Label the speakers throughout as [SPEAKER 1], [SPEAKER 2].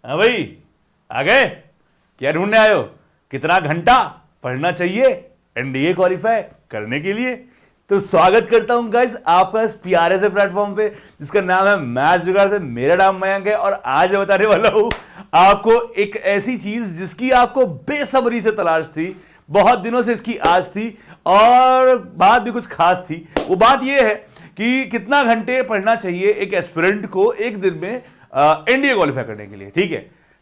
[SPEAKER 1] हाँ भाई, आ गए? क्या ढूंढने आए हो? कितना घंटा पढ़ना चाहिए एनडीए क्वालिफाई करने के लिए? तो स्वागत करता हूं गाइस आपका इस प्यारे से प्लेटफॉर्म पे जिसका नाम है मैथ्स जुगाड़ से। मेरा नाम मयंक है और आज मैं बताने वाला हूं आपको एक ऐसी चीज जिसकी आपको बेसब्री से तलाश थी, बहुत दिनों से इसकी आस थी और बात भी कुछ खास थी। वो बात यह है कि कितना घंटे पढ़ना चाहिए एक एस्पिरेंट को एक दिन में एनडीए क्वालिफाई करने के लिए। ठीक है,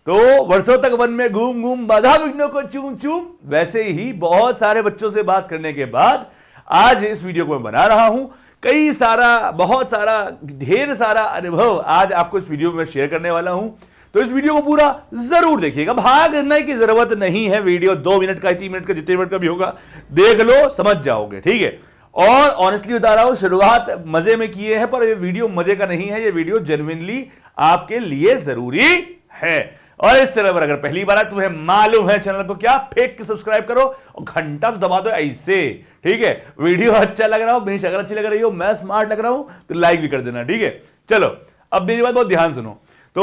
[SPEAKER 1] तो वर्षों तक वन में घूम घूम बाधा विघ्नों को चूम चूम, वैसे ही बहुत सारे बच्चों से बात करने के बाद आज इस वीडियो को मैं बना रहा हूं। कई सारा, बहुत सारा, ढेर सारा अनुभव आज आपको इस वीडियो में शेयर करने वाला हूं। तो इस वीडियो को पूरा जरूर देखिएगा, भागने की जरूरत नहीं है। वीडियो 2 मिनट का, 3 मिनट का, जितने मिनट का भी होगा देख लो, समझ जाओगे। ठीक है, और ऑनेस्टली बता रहा हूं, शुरुआत मजे में किए हैं पर ये वीडियो मजे का नहीं है, ये वीडियो जेन्युइनली आपके लिए जरूरी है। और इस चैनल पर अगर पहली बार तुम्हें मालूम है चैनल को क्या, फेंक के सब्सक्राइब करो और घंटा तो दबा दो ऐसे। ठीक है, वीडियो अच्छा लग रहा हो, मेरी शक्ल अच्छी लग रही हो, मैं स्मार्ट लग रहा हूं तो लाइक भी कर देना। ठीक है, चलो अब मेरी बात बहुत ध्यान सुनो। तो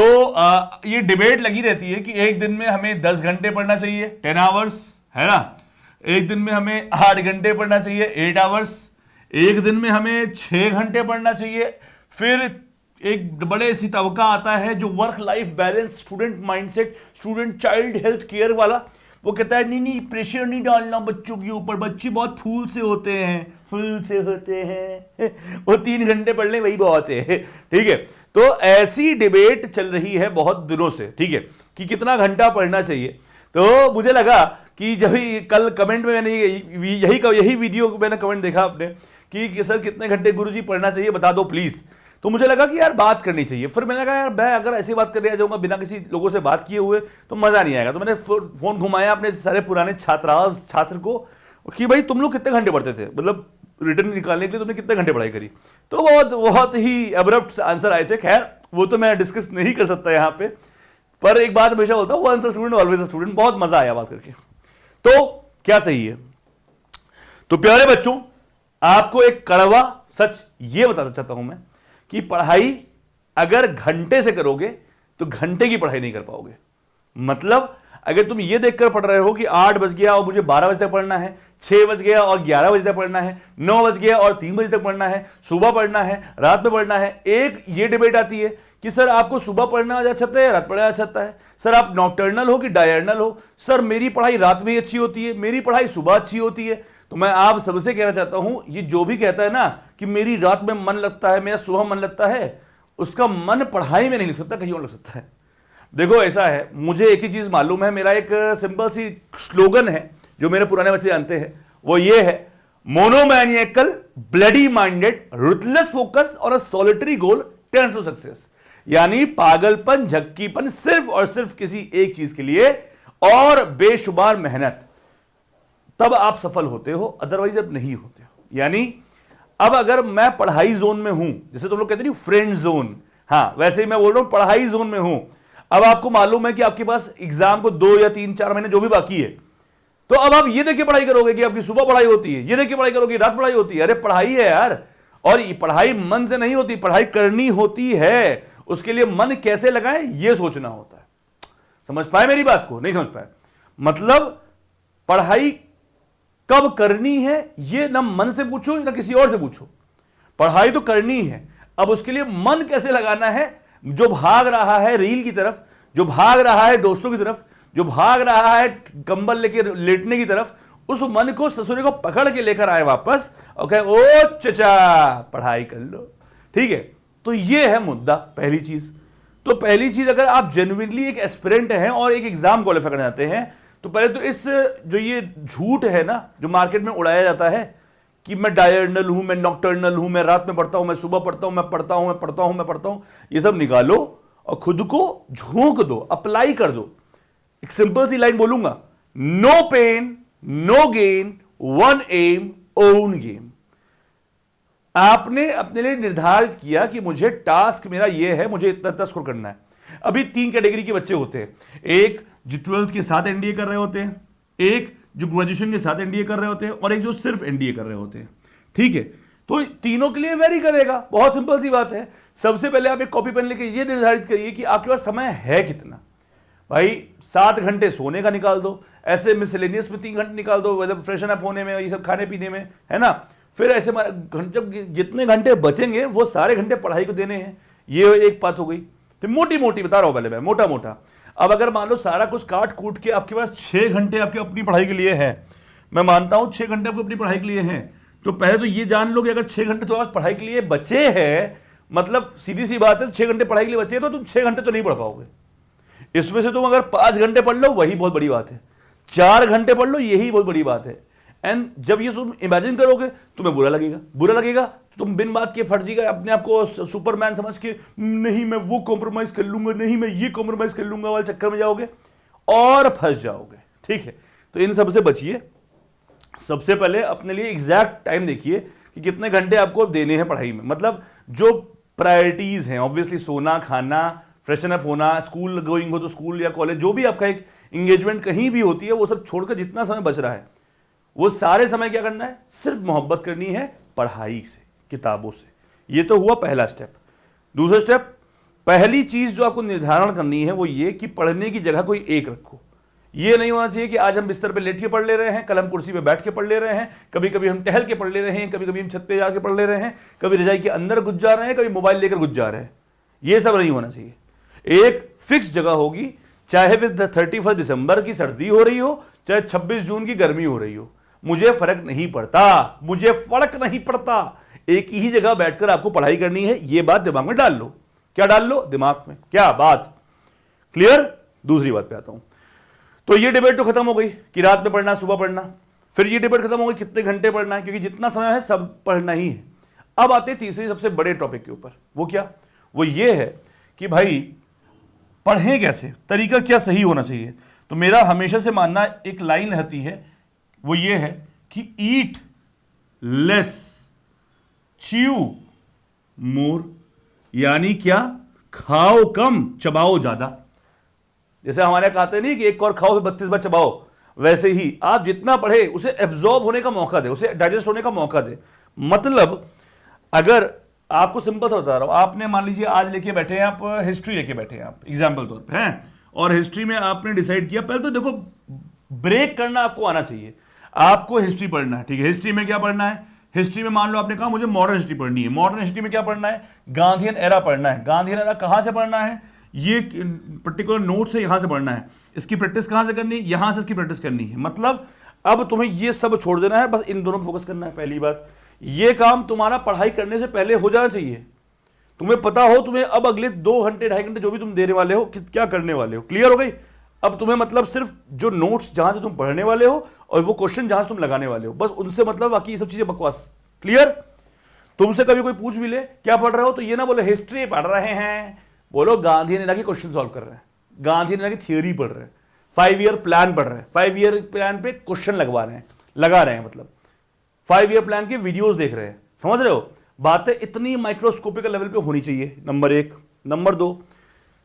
[SPEAKER 1] ये डिबेट लगी रहती है कि एक दिन में हमें 10 घंटे पढ़ना चाहिए, 10 आवर्स, है ना। एक दिन में हमें 8 घंटे पढ़ना चाहिए, 8 आवर्स। एक दिन में हमें 6 घंटे पढ़ना चाहिए। फिर एक बड़े सी तबका आता है जो work life balance, student mindset, student child health care वाला। वो कहता है नहीं नहीं, प्रेशर नहीं डालना बच्चों के ऊपर, बच्चे बहुत फूल से होते हैं, फूल से होते हैं वो 3 घंटे पढ़ ले वही बहुत है। ठीक है, तो ऐसी डिबेट चल रही है बहुत दिनों से। ठीक है, कि कितना घंटा पढ़ना चाहिए। तो मुझे लगा कि जब कल कमेंट में मैंने यही वीडियो मैंने कमेंट देखा आपने कि सर कितने घंटे गुरुजी पढ़ना चाहिए बता दो प्लीज। तो मुझे लगा कि यार बात करनी चाहिए। फिर मैंने कहा यार मैं अगर ऐसी बात करने आ जाऊंगा बिना किसी लोगों से बात किए हुए तो मजा नहीं आएगा। तो मैंने फोन घुमाया अपने सारे पुराने छात्र को कि भाई तुम लोग कितने घंटे पढ़ते थे, मतलब रिटर्न निकालने के लिए तुमने कितने घंटे पढ़ाई करी। तो बहुत ही अब्रप्ट आंसर आए थे। खैर वो तो मैं डिस्कस नहीं कर सकता यहाँ पे, पर एक बात हमेशा बोलता हूँ, once a student always a student. बहुत मजा आया बात करके। तो क्या सही है? तो प्यारे बच्चों, आपको एक कड़वा सच ये बताना चाहता हूं मैं कि पढ़ाई अगर घंटे से करोगे तो घंटे की पढ़ाई नहीं कर पाओगे। मतलब अगर तुम ये देखकर पढ़ रहे हो कि 8 बज गया और मुझे 12 बजे तक पढ़ना है, 6 बज गया और 11 बजे तक पढ़ना है, 9 बज गया और 3 बजे तक पढ़ना है, सुबह पढ़ना है, रात में पढ़ना है। एक ये डिबेट आती है कि सर आपको सुबह पढ़ना अच्छा लगता है, रात पढ़ना अच्छा लगता है। सर आप नॉकटर्नल हो कि डायर्नल हो? सर मेरी पढ़ाई रात में ही अच्छी होती है, मेरी पढ़ाई सुबह अच्छी होती है। तो मैं आप सबसे कहना चाहता हूं, ये जो भी कहता है ना कि मेरी रात में मन लगता है, मेरा सुबह मन लगता है, उसका मन पढ़ाई में नहीं लग सकता, कहीं और लग सकता है। देखो ऐसा है, मुझे एक ही चीज मालूम है, मेरा एक सिंपल सी स्लोगन है जो मेरे पुराने बच्चे जानते हैं, वो ये है, monomaniacal, bloody minded, ruthless focus और a solitary goal tends to success. यानी पागलपन, झक्कीपन, सिर्फ और सिर्फ किसी एक चीज के लिए और बेशुमार मेहनत, तब आप सफल होते हो, अदरवाइज अब नहीं होते हो। यानी अब अगर मैं पढ़ाई जोन में हूं, जैसे तुम लोग कहते नहीं फ्रेंड जोन, हाँ वैसे ही मैं बोल रहा हूं पढ़ाई जोन में हूं। अब आपको मालूम है कि आपके पास एग्जाम को 2 या 3-4 महीने जो भी बाकी है, तो अब आप ये देख के पढ़ाई करोगे कि आपकी सुबह पढ़ाई होती है, ये देख के पढ़ाई करोगे रात पढ़ाई होती है। अरे पढ़ाई है यार, और पढ़ाई मन से नहीं होती, पढ़ाई करनी होती है। उसके लिए मन कैसे लगाए ये सोचना होता है। समझ पाए मेरी बात को? नहीं समझ पाए? मतलब पढ़ाई कब करनी है ये ना मन से पूछो ना किसी और से पूछो, पढ़ाई तो करनी है। अब उसके लिए मन कैसे लगाना है? जो भाग रहा है रील की तरफ, जो भाग रहा है दोस्तों की तरफ, जो भाग रहा है कंबल लेके लेटने की तरफ, उस मन को, ससुरे को पकड़ के लेकर आए वापस और कहे ओ चचा पढ़ाई कर लो। ठीक है, तो ये है मुद्दा, पहली चीज। तो पहली चीज, अगर आप जेन्युइनली एक एस्पिरेंट हैं और एक एग्जाम क्वालिफाई करना चाहते हैं, तो पहले तो इस जो ये झूठ है ना जो मार्केट में उड़ाया जाता है कि मैं डायर्नल हूं, मैं नॉकटर्नल हूं, मैं रात में पढ़ता हूं, मैं सुबह पढ़ता हूं, मैं पढ़ता हूं, मैं पढ़ता हूं, मैं पढ़ता हूं, ये सब निकालो और खुद को झोंक दो, अप्लाई कर दो। एक सिंपल सी लाइन बोलूंगा, no pain no gain, one aim own game. आपने अपने लिए निर्धारित किया कि मुझे टास्क मेरा ये है, मुझे इतना स्कोर करना है। अभी 3 कैटेगरी के बच्चे होते हैं, एक जो 12th के साथ एनडीए कर रहे होते हैं, एक जो ग्रेजुएशन के साथ एनडीए कर रहे होते हैं, और एक जो सिर्फ एनडीए कर रहे होते हैं। ठीक है, तो तीनों के लिए वेरी करेगा। बहुत सिंपल सी बात है। सबसे पहले आप एक कॉपी पेन लेके ये निर्धारित करिए कि आपके पास समय है कितना। भाई 7 घंटे सोने का निकाल दो, ऐसे मिसलेनियस में 3 घंटे निकाल दो, मतलब फ्रेशन अप होने में, ये सब खाने पीने में, है ना। फिर ऐसे जब जितने घंटे बचेंगे वो सारे घंटे पढ़ाई को देने हैं। ये एक बात हो गई। फिर मोटी मोटी बता रहा हूं पहले मैं, मोटा मोटा। अब अगर मान लो सारा कुछ काट कूट के आपके पास 6 घंटे आपके अपनी पढ़ाई के लिए है, मैं मानता हूं 6 घंटे आपको अपनी पढ़ाई के लिए है, तो पहले तो ये जान लो कि अगर 6 घंटे तो पढ़ाई के लिए बचे हैं, मतलब सीधी सी बात है, 6 घंटे पढ़ाई के लिए बचे हैं तो तुम 6 घंटे तो नहीं पढ़ पाओगे। इसमें से तुम अगर 5 घंटे पढ़ लो वही बहुत बड़ी बात है, 4 घंटे पढ़ लो यही बहुत बड़ी बात है। एंड जब ये तुम इमेजिन करोगे तुम्हें बुरा लगेगा, तो तुम बिन बात के फट जाएगा, अपने आप को सुपरमैन समझ के नहीं मैं वो कॉम्प्रोमाइज कर लूंगा, नहीं मैं ये कॉम्प्रोमाइज कर लूंगा वाले चक्कर में जाओगे और फंस जाओगे। ठीक है, तो इन सबसे बचिए। सबसे पहले अपने लिए एग्जैक्ट टाइम देखिए कि कितने घंटे आपको देने हैं पढ़ाई में, मतलब जो प्रायोरिटीज हैं, ऑब्वियसली सोना, खाना, फ्रेशन अप होना, स्कूल गोइंग हो तो स्कूल या कॉलेज, जो भी आपका एक एंगेजमेंट कहीं भी होती है, वो सब छोड़कर जितना समय बच रहा है वो सारे समय क्या करना है, सिर्फ मोहब्बत करनी है पढ़ाई से, किताबों से। ये तो हुआ पहला स्टेप। दूसरा स्टेप, पहली चीज जो आपको निर्धारण करनी है वो ये कि पढ़ने की जगह कोई एक रखो। ये नहीं होना चाहिए कि आज हम बिस्तर पे लेट के पढ़ ले रहे हैं, कल हम कुर्सी पे बैठ के पढ़ ले रहे हैं, कभी कभी हम टहल के पढ़ ले रहे हैं, कभी कभी हम छत पे जाके पढ़ ले रहे हैं, कभी रजाई के अंदर घुस जा रहे हैं, कभी मोबाइल लेकर घुस जा रहे हैं। ये सब नहीं होना चाहिए। एक फिक्स जगह होगी, चाहे फिर 31 दिसंबर की सर्दी हो रही हो, चाहे 26 जून की गर्मी हो रही हो, मुझे फर्क नहीं पड़ता, एक ही जगह बैठकर आपको पढ़ाई करनी है। ये बात दिमाग में डाल लो। क्या डाल लो दिमाग में, क्या बात क्लियर। दूसरी बात पे आता हूं। तो ये डिबेट तो खत्म हो गई कि रात में पढ़ना, सुबह पढ़ना। फिर ये डिबेट खत्म हो गई कितने घंटे पढ़ना है, क्योंकि जितना समय है सब पढ़ना ही है। अब आते हैं तीसरे सबसे बड़े टॉपिक के ऊपर। वो क्या, वो ये है कि भाई पढ़ें कैसे, तरीका क्या सही होना चाहिए। तो मेरा हमेशा से मानना एक लाइन रहती है, वो ये है कि ईट लेस च्यू मोर, यानी क्या, खाओ कम चबाओ ज्यादा। जैसे हमारे कहते नहीं कि एक और खाओ फिर 32 बार चबाओ, वैसे ही आप जितना पढ़े उसे एब्जॉर्ब होने का मौका दे, उसे डाइजेस्ट होने का मौका दे। मतलब अगर आपको सिंपल सा बता रहा हूं, आपने मान लीजिए आज लेके बैठे हैं आप, हिस्ट्री लेके बैठे हैं आप एग्जाम्पल तौर पे हैं, और हिस्ट्री में आपने डिसाइड किया, पहले तो देखो ब्रेक करना आपको आना चाहिए। आपको हिस्ट्री पढ़ना है, ठीक है। हिस्ट्री में क्या पढ़ना है, हिस्ट्री में मान लो आपने कहा मुझे मॉडर्न हिस्ट्री पढ़नी है, मॉडर्न हिस्ट्री में क्या पढ़ना है, गांधीयन एरा पढ़ना है। गांधीयन एरा कहां से पढ़ना है, ये पर्टिकुलर नोट से यहां से पढ़ना है। इसकी प्रैक्टिस कहां से करनी है, यहां से इसकी प्रैक्टिस करनी है। मतलब अब तुम्हें ये सब छोड़ देना है, बस इन दोनों पर फोकस करना है। पहली बात, ये काम तुम्हारा पढ़ाई करने से पहले हो जाना चाहिए। तुम्हें पता हो तुम्हें अब अगले 2 घंटे 2.5 घंटे जो भी तुम देने वाले हो क्या करने वाले हो, क्लियर हो गई। अब तुम्हें मतलब सिर्फ जो नोट्स जहां से तुम पढ़ने वाले हो और वो क्वेश्चन जहां से तुम लगाने वाले हो, बस उनसे मतलब, बाकी ये सब चीजें बकवास। क्लियर। तुमसे कभी कोई पूछ भी ले क्या पढ़ रहे हो, तो ये ना बोले हिस्ट्री पढ़ रहे हैं, बोलो गांधी ने की क्वेश्चन सॉल्व कर रहे हैं, गांधी ने की थियोरी पढ़ रहे हैं, 5 ईयर प्लान पढ़ रहे हैं, 5 ईयर प्लान पे क्वेश्चन लगा रहे हैं, मतलब 5 ईयर प्लान के वीडियोस देख रहे हैं। समझ रहे हो, बातें इतनी माइक्रोस्कोपिक लेवल पे होनी चाहिए, नंबर 1। नंबर 2,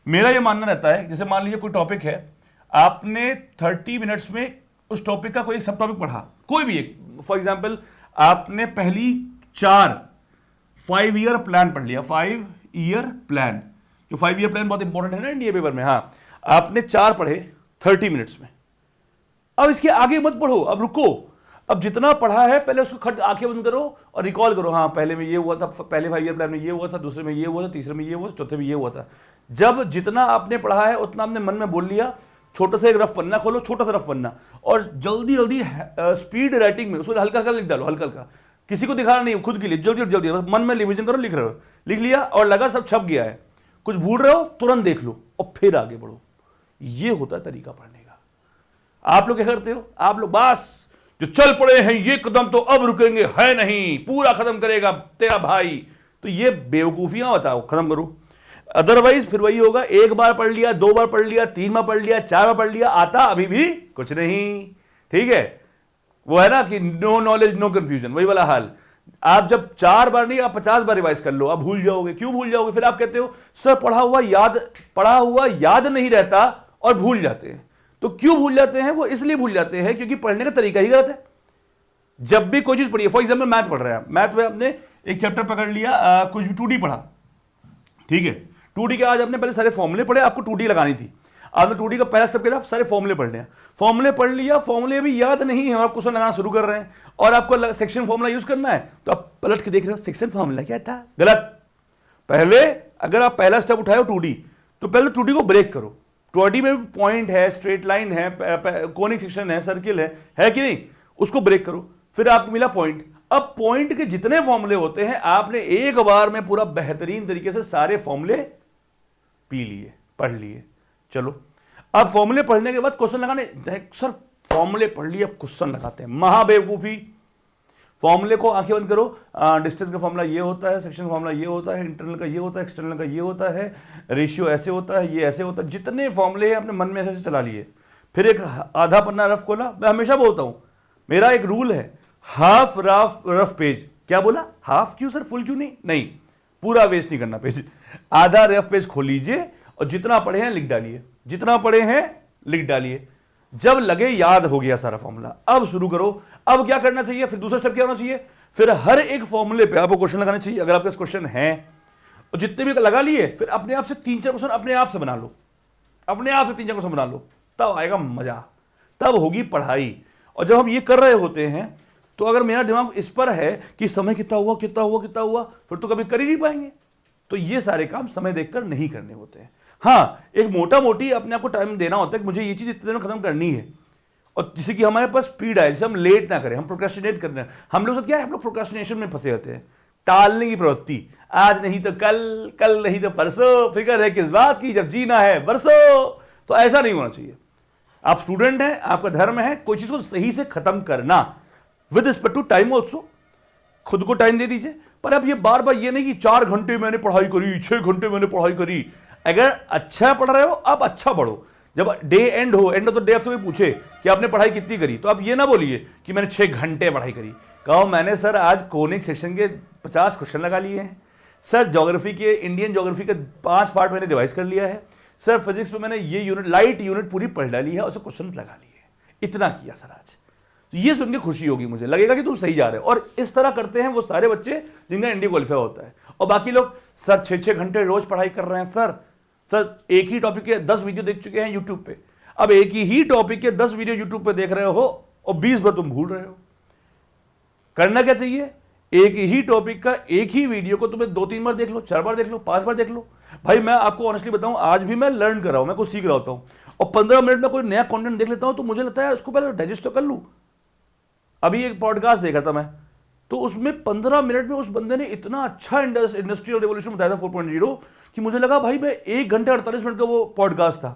[SPEAKER 1] मेरा ये मानना रहता है, जैसे मान लीजिए कोई टॉपिक है, आपने 30 मिनट्स में उस टॉपिक का कोई सब टॉपिक पढ़ा, कोई भी एक, फॉर एग्जांपल आपने पहली 4 5 ईयर प्लान पढ़ लिया, 5 ईयर प्लान, जो 5 ईयर प्लान बहुत इंपॉर्टेंट है ना इंडिया पेपर में। हाँ, आपने 4 पढ़े 30 मिनट्स में। अब इसके आगे मत पढ़ो, अब रुको, अब जितना पढ़ा है पहले उसको आंखें बंद करो और रिकॉल करो। हाँ, पहले में ये हुआ था, पहले 5 ईयर प्लान में ये हुआ था, दूसरे में ये हुआ था, तीसरे में ये हुआ था, चौथे में ये हुआ था। जब जितना आपने पढ़ा है उतना आपने मन में बोल लिया, छोटा सा एक रफ पन्ना खोलो, छोटा सा रफ पन्ना, और जल्दी जल्दी स्पीड राइटिंग में उसको हल्का हल्का लिख डालो, हल्का हल्का, किसी को दिखाना नहीं, खुद के लिए जल्दी जल्दी मन में रिविजन करो, लिख रहे हो, लिख लिया और लगा सब छप गया है, कुछ भूल रहे हो तुरंत देख लो और फिर आगे बढ़ो। ये होता है तरीका पढ़ने का। आप लोग क्या करते हो, आप लोग बस जो चल पड़े हैं ये कदम तो अब रुकेंगे है नहीं, पूरा खत्म करेगा तेरा भाई, तो ये बेवकूफियां बताओ, खत्म करो। अदरवाइज फिर वही होगा, 1 बार पढ़ लिया, 2 बार पढ़ लिया, 3 बार पढ़ लिया, 4 बार पढ़ लिया, आता अभी भी कुछ नहीं। ठीक है, वो है ना कि नो नॉलेज नो कंफ्यूजन, वही वाला हाल। आप जब 4 बार नहीं, आप 50 बार रिवाइज कर लो, आप भूल जाओगे। क्यों भूल जाओगे, फिर आप कहते हो सर पढ़ा हुआ याद नहीं रहता और भूल जाते हैं। तो क्यों भूल जाते हैं, वो इसलिए भूल जाते हैं क्योंकि पढ़ने का तरीका ही गलत है। जब भी कोई चीज पढ़िए, फॉर एग्जाम्पल मैथ पढ़ रहे हैं, मैथ में आपने एक चैप्टर पकड़ लिया, कुछ भी 2D पढ़ा, ठीक है, 2D के आज आपने पहले सारे फॉर्मूले पढ़े, आपको 2D लगानी थी। आपने 2D का पहला स्टेप किया, सारे फॉर्मूले पढ़ लिया, फॉर्मूले पढ़ लिया, फॉर्मूले भी याद नहीं है और आप क्वेश्चन लगाना शुरू कर रहे हैं और आपको सेक्शन फॉर्मूला यूज करना है, तो आप पलट के देख रहे हो सेक्शन फॉर्मूला क्या था, गलत। पहले अगर आप पहला स्टेप उठाए 2D, तो पहले 2D को ब्रेक करो। 2D में पॉइंट है, स्ट्रेट लाइन है, कोनिक सेक्शन है, सर्किल है कि नहीं, उसको ब्रेक करो, फिर आपको मिला पॉइंट। अब पॉइंट के जितने फॉर्मूले होते हैं आपने एक बार में पूरा बेहतरीन तरीके से सारे फॉर्मूले पी लिए, पढ़ लिए। चलो अब फॉर्मूले पढ़ने के बाद क्वेश्चन लगाने, सर फॉर्मूले पढ़ लिए अब क्वेश्चन लगाते हैं, महाबेवकूफी। फॉर्मूले को आंखें बंद करो, डिस्टेंस का फॉर्मूला ये होता है, सेक्शन फॉर्मूला ये होता है, इंटरनल का ये होता है, एक्सटर्नल का ये होता है, रेशियो ऐसे होता है, ये ऐसे होता है, जितने फॉर्मूले हैं अपने मन में ऐसे चला लिए। फिर एक आधा पन्ना रफ खोला। मैं हमेशा बोलता हूं, मेरा एक रूल है, हाफ रफ पेज। क्या बोला, हाफ क्यों सर, फुल क्यों नहीं, पूरा वेस्ट नहीं करना पेज, आधा रफ पेज खोल लीजिए और जितना पढ़े हैं लिख डालिए, जितना पढ़े हैं लिख डालिए। जब लगे याद हो गया सारा फॉर्मूला, अब शुरू करो। अब क्या करना चाहिए, फिर दूसरा स्टेप क्या होना चाहिए, फिर हर एक फॉर्मूले पे आपको क्वेश्चन लगाने चाहिए। अगर आपके पास क्वेश्चन है और जितने भी लगा लिए, फिर अपने आप से 3-4 क्वेश्चन अपने आप से बना लो, अपने आप से 3-4 क्वेश्चन बना लो, तब आएगा मजा, तब होगी पढ़ाई। और जब हम ये कर रहे होते हैं तो अगर मेरा दिमाग इस पर है कि समय कितना हुआ, फिर तो कभी कर ही नहीं पाएंगे। तो ये सारे काम समय देखकर नहीं करने होते हैं। हाँ, एक मोटा मोटी अपने आप को टाइम देना होता है कि मुझे ये चीज इतने देर में खत्म करनी है, और जिससे कि हमारे पास स्पीड आए, जिसे हम लेट ना करें, हम प्रोक्रेस्टिनेट कर रहे हैं। हम लोग क्या है, हम लोग प्रोक्रेस्टिनेशन में फंसे होते हैं, टालने की प्रवृत्ति, आज नहीं तो कल, कल नहीं तो परसों, फिक्र है किस बात की जब जीना है बरसों। तो ऐसा नहीं होना चाहिए। आप स्टूडेंट हैं, आपका धर्म है कोई चीज को सही से खत्म करना, with respect to time also, खुद को टाइम दे दीजिए। पर अब ये बार बार ये नहीं कि 4 घंटे मैंने पढ़ाई करी, 6 घंटे मैंने पढ़ाई करी। अगर अच्छा पढ़ रहे हो आप अच्छा पढ़ो, जब डे एंड हो, एंड ऑफ द डे आपसे कोई पूछे कि आपने पढ़ाई कितनी करी, तो आप ये ना बोलिए कि मैंने 6 घंटे पढ़ाई करी। कहो मैंने सर आज कोनिक सेक्शन के 50 क्वेश्चन लगा लिए हैं, सर ज्योग्राफी के, इंडियन ज्योग्राफी के 5 पार्ट मैंने रिवाइज कर लिया है, सर फिजिक्स पे मैंने ये यूनिट, लाइट यूनिट पूरी पढ़ डाली है और उससे क्वेश्चन लगा लिए, इतना किया सर आज। तो ये सुन के खुशी होगी, मुझे लगेगा कि तुम सही जा रहे हो। और इस तरह करते हैं वो सारे बच्चे जिनका एनडीए क्वालिफाई होता है। और बाकी लोग सर 6-6 घंटे रोज पढ़ाई कर रहे हैं, सर एक ही टॉपिक के 10 वीडियो देख चुके हैं यूट्यूब पे। अब एक ही टॉपिक के 10 वीडियो यूट्यूब पे देख रहे हो और 20 बार तुम भूल रहे हो। करना क्या चाहिए, एक ही टॉपिक का एक ही वीडियो को तुम्हें 2-3 बार देख लो, 4 बार देख लो, 5 बार देख लो। भाई मैं आपको ऑनेस्टली बताऊं, आज भी मैं लर्न कर रहा हूं, मैं कुछ सीख रहा होता हूं, और 15 मिनट में कोई नया कंटेंट देख लेता हूं तो मुझे लगता है उसको पहले डाइजेस्ट तो कर लूं। अभी एक पॉडकास्ट देखा था मैं, तो उसमें 15 मिनट में उस बंदे ने इतना अच्छा इंडस्ट्रियल रेवोल्यूशन बताया था 4.0 कि मुझे लगा भाई मैं 1 घंटे 48 मिनट का वो पॉडकास्ट था,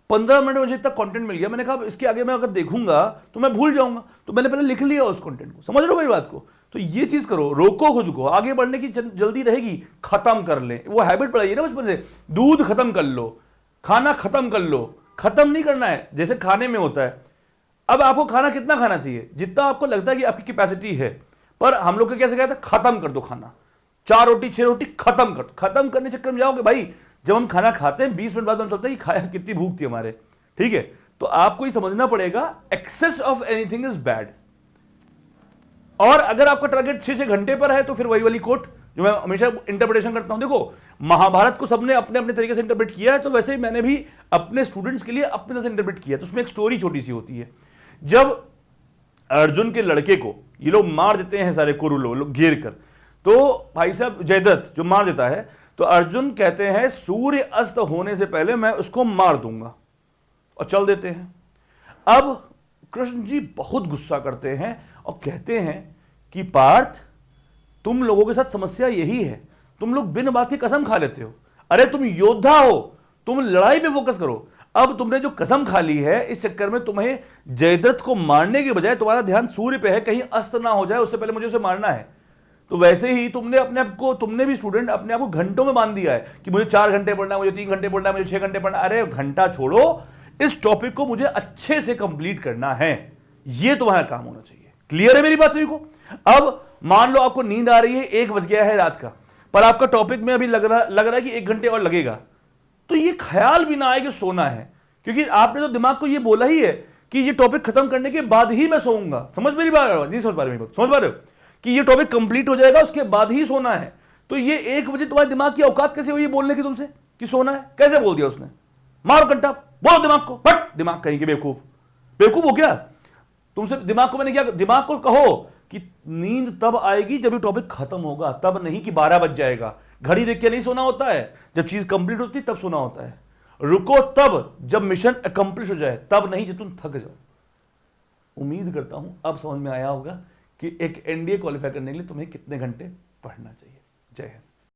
[SPEAKER 1] 15 मिनट में मुझे इतना कंटेंट मिल गया। मैंने कहा इसके आगे मैं अगर देखूंगा तो मैं भूल जाऊंगा, तो मैंने पहले लिख लिया उस कंटेंट को। समझ रहे हो मेरी बात को? तो ये चीज करो, रोको खुद को, आगे बढ़ने की जल्दी रहेगी, खत्म कर ले वो हैबिट पड़ाइए ना बचपन से। दूध खत्म कर लो, खाना खत्म कर लो, खत्म नहीं करना है जैसे खाने में होता है। अब आपको खाना कितना खाना चाहिए, जितना आपको लगता है कि आपकी कैपेसिटी है। पर हम लोग कैसे कहते हैं, खत्म कर दो खाना, 4 रोटी 6 रोटी खत्म कर दो। खत्म करने चक्कर में जाओगे भाई, जब हम खाना खाते हैं 20 मिनट बाद हम चलते हैं कि खाया कितनी भूख थी हमारे, ठीक है। तो आपको ये समझना पड़ेगा, excess of anything is bad. और अगर आपका टारगेट 6 घंटे पर है तो फिर वही वाली कोट जो मैं हमेशा इंटरप्रिटेशन करता हूं। देखो महाभारत को सबने अपने अपने तरीके से इंटरप्रेट किया है, तो वैसे ही मैंने भी अपने स्टूडेंट्स के लिए अपने तरह से इंटरप्रेट किया। तो उसमें एक स्टोरी छोटी सी होती है, जब अर्जुन के लड़के को ये लोग मार देते हैं, सारे कुरु लोग घेर कर, तो भाई साहब जयद्रथ जो मार देता है, तो अर्जुन कहते हैं सूर्य अस्त होने से पहले मैं उसको मार दूंगा, और चल देते हैं। अब कृष्ण जी बहुत गुस्सा करते हैं और कहते हैं कि पार्थ तुम लोगों के साथ समस्या यही है, तुम लोग बिन बात की कसम खा लेते हो। अरे तुम योद्धा हो, तुम लड़ाई पे फोकस करो। अब तुमने जो कसम खा ली है, इस चक्कर में तुम्हें जयद्रथ को मारने के बजाय तुम्हारा ध्यान सूर्य पे है, कहीं अस्त ना हो जाए उससे पहले मुझे उसे मारना है। तो वैसे ही तुमने अपने आप को, तुमने भी स्टूडेंट अपने आप को घंटों में बांध दिया है कि मुझे 4 घंटे पढ़ना है, मुझे 3 घंटे पढ़ना है, मुझे 6 घंटे पढ़ना है। अरे घंटा छोड़ो, इस टॉपिक को मुझे अच्छे से कंप्लीट करना है, ये तुम्हारा काम होना चाहिए। क्लियर है मेरी बात सभी को? अब मान लो आपको नींद आ रही है, 1 बज गया है रात का, पर आपका टॉपिक में अभी लग रहा है कि 1 घंटे और लगेगा, तो ये ख्याल भी ना आए कि सोना है, क्योंकि आपने तो दिमाग को ये बोला ही है कि ये टॉपिक खत्म करने के बाद ही मैं सोऊंगा। समझ मेरी बात? नहीं समझ पा रहे, समझ पा रहे हो कि ये टॉपिक कंप्लीट हो जाएगा उसके बाद ही सोना है। तो ये 1 बजे तुम्हारे दिमाग की औकात कैसे हुई बोलने की तुमसे कि सोना है? कैसे बोल दिया उसने? मारो कंटा। बोलो दिमाग को, बट दिमाग कहीं के बेवकूफ, बेवकूफ हो क्या तुमसे? दिमाग को मैंने क्या, दिमाग को कहो कि नींद तब आएगी जब ये टॉपिक खत्म होगा, तब नहीं कि 12 बज जाएगा। घड़ी देख के नहीं सोना होता है, जब चीज कंप्लीट होती है तब सोना होता है। रुको तब जब मिशन अकम्प्लिश हो जाए, तब नहीं जब तुम थक जाओ। उम्मीद करता हूं अब समझ में आया होगा कि एक एनडीए क्वालिफाई करने के लिए तुम्हें कितने घंटे पढ़ना चाहिए। जय हिंद।